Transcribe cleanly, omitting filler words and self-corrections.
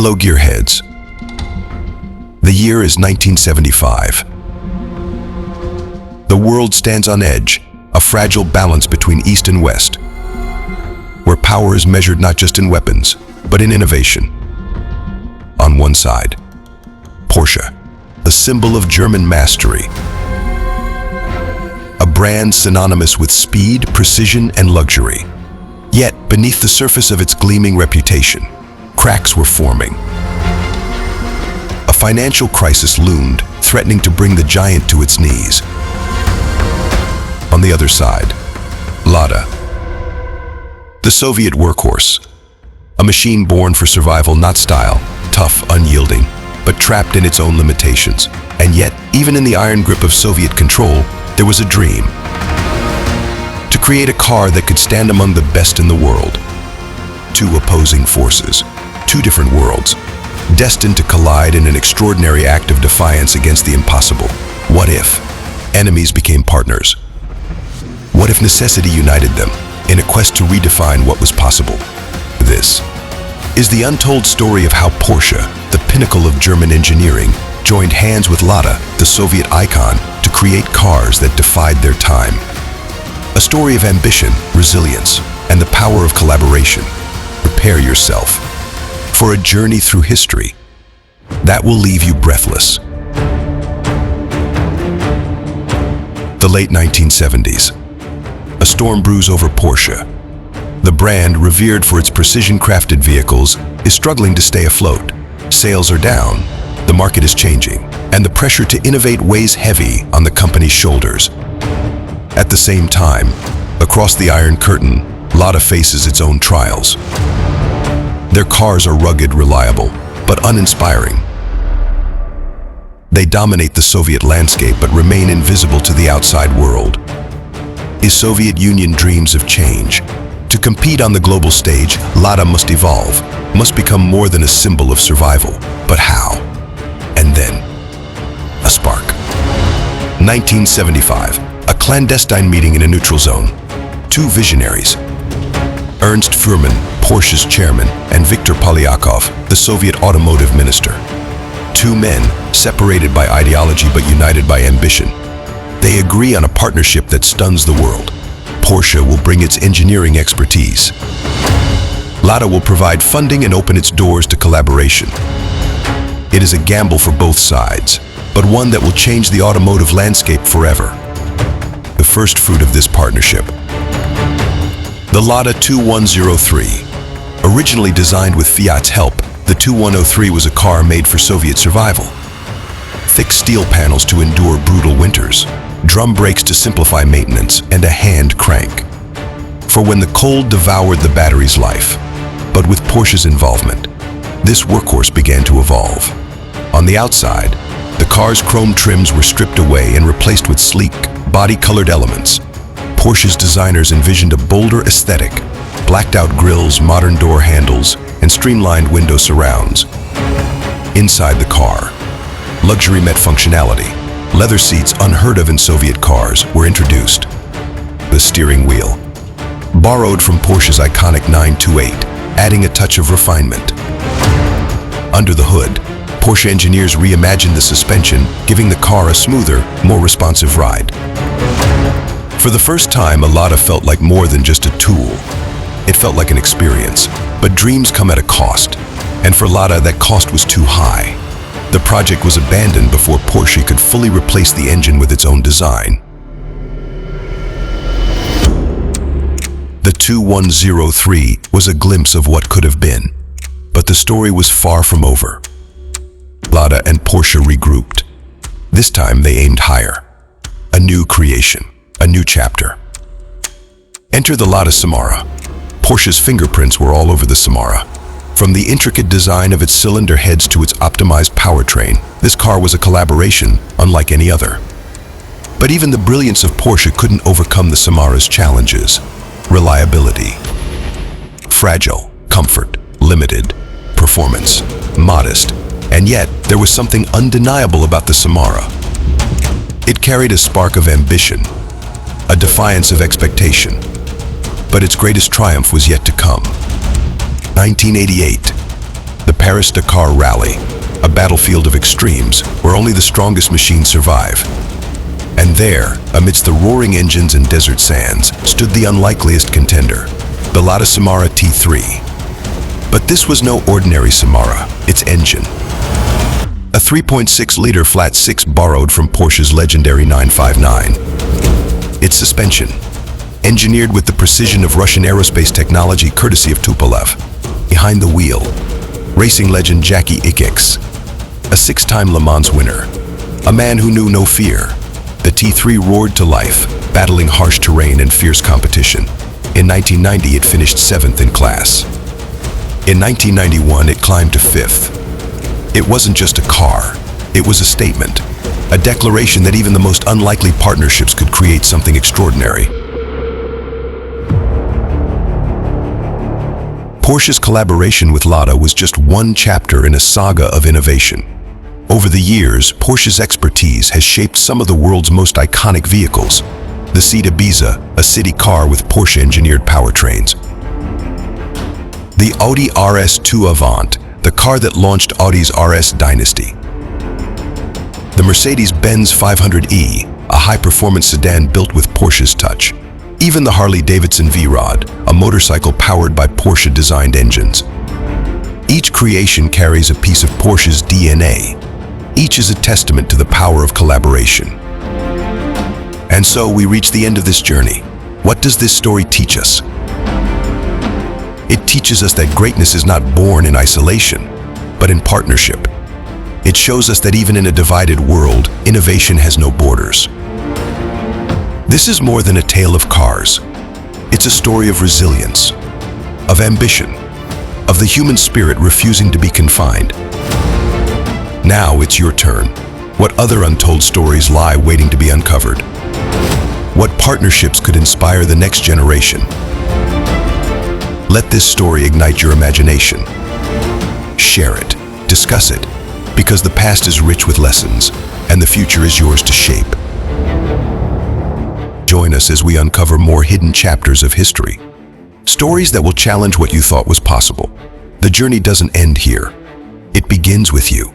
Hello gearheads. The year is 1975. The world stands on edge, a fragile balance between East and West, where power is measured not just in weapons, but in innovation. On one side, Porsche, the symbol of German mastery, a brand synonymous with speed, precision, and luxury. Yet, beneath the surface of its gleaming reputation, cracks were forming. A financial crisis loomed, threatening to bring the giant to its knees. On the other side, Lada, the Soviet workhorse, a machine born for survival, not style, tough, unyielding, but trapped in its own limitations. And yet, even in the iron grip of Soviet control, there was a dream. To create a car that could stand among the best in the world. Two opposing forces, two different worlds, destined to collide in an extraordinary act of defiance against the impossible. What if enemies became partners? What if necessity united them in a quest to redefine what was possible? This is the untold story of how Porsche, the pinnacle of German engineering, joined hands with Lada, the Soviet icon, to create cars that defied their time. A story of ambition, resilience, and the power of collaboration. Prepare yourself for a journey through history that will leave you breathless. The late 1970s. A storm brews over Porsche. The brand, revered for its precision-crafted vehicles, is struggling to stay afloat. Sales are down, the market is changing, and the pressure to innovate weighs heavy on the company's shoulders. At the same time, across the Iron Curtain, Lada faces its own trials. Their cars are rugged, reliable, but uninspiring. They dominate the Soviet landscape but remain invisible to the outside world. Is Soviet Union dreams of change? To compete on the global stage, Lada must evolve, must become more than a symbol of survival. But how? And then, a spark. 1975, a clandestine meeting in a neutral zone. Two visionaries, Ernst Fuhrmann, Porsche's chairman, and Viktor Polyakov, the Soviet automotive minister. Two men, separated by ideology but united by ambition. They agree on a partnership that stuns the world. Porsche will bring its engineering expertise. Lada will provide funding and open its doors to collaboration. It is a gamble for both sides, but one that will change the automotive landscape forever. The first fruit of this partnership. The Lada 2103. Originally designed with Fiat's help, the 2103 was a car made for Soviet survival. Thick steel panels to endure brutal winters, drum brakes to simplify maintenance, and a hand crank for when the cold devoured the battery's life. But with Porsche's involvement, this workhorse began to evolve. On the outside, the car's chrome trims were stripped away and replaced with sleek, body-colored elements. Porsche's designers envisioned a bolder aesthetic, blacked-out grilles, modern door handles, and streamlined window surrounds. Inside the car, luxury met functionality. Leather seats, unheard of in Soviet cars, were introduced. The steering wheel, borrowed from Porsche's iconic 928, adding a touch of refinement. Under the hood, Porsche engineers reimagined the suspension, giving the car a smoother, more responsive ride. For the first time, a Lada felt like more than just a tool. It felt like an experience. But dreams come at a cost, and for Lada, that cost was too high. The project was abandoned before Porsche could fully replace the engine with its own design. The 2103 was a glimpse of what could have been, but the story was far from over. Lada and Porsche regrouped. This time they aimed higher. A new creation, a new chapter. Enter the Lada Samara. Porsche's fingerprints were all over the Samara. From the intricate design of its cylinder heads to its optimized powertrain, this car was a collaboration unlike any other. But even the brilliance of Porsche couldn't overcome the Samara's challenges. Reliability, fragile, comfort, limited, performance, modest, and yet there was something undeniable about the Samara. It carried a spark of ambition, a defiance of expectation. But its greatest triumph was yet to come. 1988, the Paris-Dakar rally, a battlefield of extremes where only the strongest machines survive. And there, amidst the roaring engines and desert sands, stood the unlikeliest contender, the Lada Samara T3. But this was no ordinary Samara, its engine. A 3.6-liter flat six borrowed from Porsche's legendary 959. Its suspension, engineered with the precision of Russian aerospace technology courtesy of Tupolev. Behind the wheel, racing legend Jackie Ickx, a six-time Le Mans winner, a man who knew no fear. The T3 roared to life, battling harsh terrain and fierce competition. In 1990, it finished 7th in class. In 1991, it climbed to 5th. It wasn't just a car, it was a statement, a declaration that even the most unlikely partnerships could create something extraordinary. Porsche's collaboration with Lada was just one chapter in a saga of innovation. Over the years, Porsche's expertise has shaped some of the world's most iconic vehicles. The Ibiza, a city car with Porsche-engineered powertrains. The Audi RS2 Avant, the car that launched Audi's RS dynasty. The Mercedes-Benz 500e, a high-performance sedan built with Porsche's touch. Even the Harley-Davidson V-Rod, a motorcycle powered by Porsche-designed engines. Each creation carries a piece of Porsche's DNA. Each is a testament to the power of collaboration. And so we reach the end of this journey. What does this story teach us? It teaches us that greatness is not born in isolation, but in partnership. It shows us that even in a divided world, innovation has no borders. This is more than a tale of cars. It's a story of resilience, of ambition, of the human spirit refusing to be confined. Now it's your turn. What other untold stories lie waiting to be uncovered? What partnerships could inspire the next generation? Let this story ignite your imagination. Share it, discuss it, because the past is rich with lessons, and the future is yours to shape. Join us as we uncover more hidden chapters of history. Stories that will challenge what you thought was possible. The journey doesn't end here. It begins with you.